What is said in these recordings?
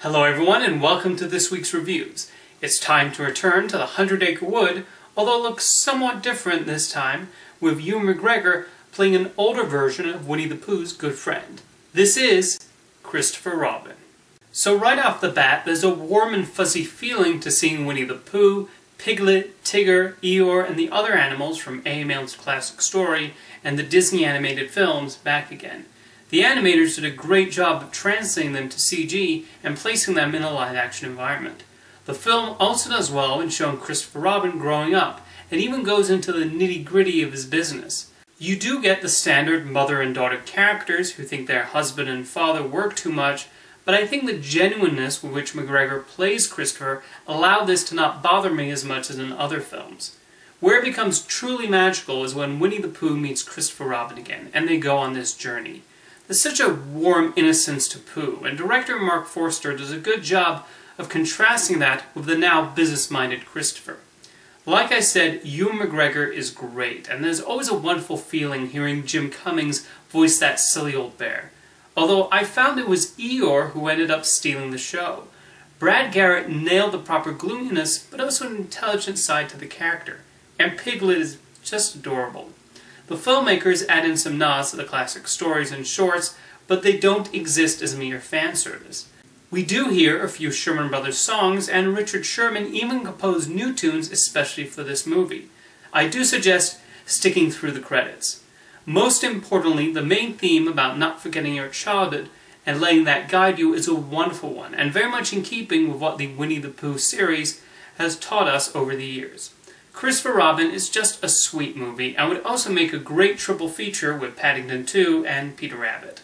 Hello everyone and welcome to this week's reviews. It's time to return to the 100-Acre Wood, although it looks somewhat different this time, with Ewan McGregor playing an older version of Winnie the Pooh's good friend. This is Christopher Robin. So right off the bat, there's a warm and fuzzy feeling to seeing Winnie the Pooh, Piglet, Tigger, Eeyore, and the other animals from A.M.Al's classic story and the Disney animated films back again. The animators did a great job of translating them to CG and placing them in a live-action environment. The film also does well in showing Christopher Robin growing up, and even goes into the nitty-gritty of his business. You do get the standard mother and daughter characters who think their husband and father work too much, but I think the genuineness with which McGregor plays Christopher allowed this to not bother me as much as in other films. Where it becomes truly magical is when Winnie the Pooh meets Christopher Robin again, and they go on this journey. There's such a warm innocence to Pooh, and director Mark Forster does a good job of contrasting that with the now business-minded Christopher. Like I said, Ewan McGregor is great, and there's always a wonderful feeling hearing Jim Cummings voice that silly old bear. Although I found it was Eeyore who ended up stealing the show. Brad Garrett nailed the proper gloominess, but also an intelligent side to the character, and Piglet is just adorable. The filmmakers add in some nods to the classic stories and shorts, but they don't exist as mere fan service. We do hear a few Sherman Brothers songs, and Richard Sherman even composed new tunes especially for this movie. I do suggest sticking through the credits. Most importantly, the main theme about not forgetting your childhood and letting that guide you is a wonderful one, and very much in keeping with what the Winnie the Pooh series has taught us over the years. Christopher Robin is just a sweet movie, and would also make a great triple feature with Paddington 2 and Peter Rabbit.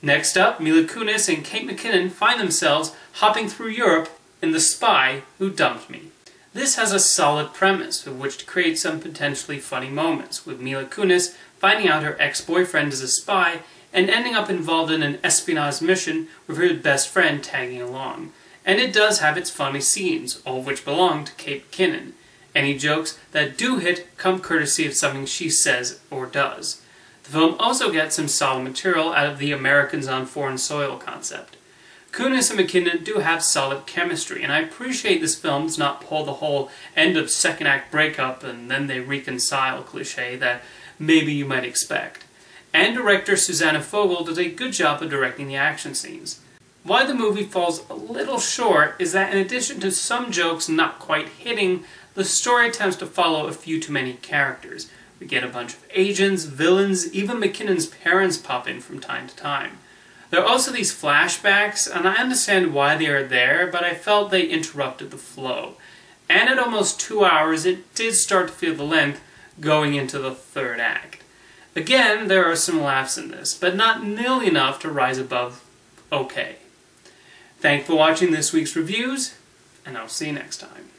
Next up, Mila Kunis and Kate McKinnon find themselves hopping through Europe in The Spy Who Dumped Me. This has a solid premise with which to create some potentially funny moments, with Mila Kunis finding out her ex-boyfriend is a spy and ending up involved in an espionage mission with her best friend tagging along. And it does have its funny scenes, all of which belong to Kate McKinnon. Any jokes that do hit come courtesy of something she says or does. The film also gets some solid material out of the Americans on foreign soil concept. Kunis and McKinnon do have solid chemistry, and I appreciate this film does not pull the whole end of second act breakup and then they reconcile cliché that maybe you might expect. And director Susanna Fogel does a good job of directing the action scenes. Why the movie falls a little short is that in addition to some jokes not quite hitting, the story attempts to follow a few too many characters. We get a bunch of agents, villains, even McKinnon's parents pop in from time to time. There are also these flashbacks, and I understand why they are there, but I felt they interrupted the flow. And at almost 2 hours, it did start to feel the length going into the third act. Again, there are some laughs in this, but not nearly enough to rise above okay. Thanks for watching this week's reviews, and I'll see you next time.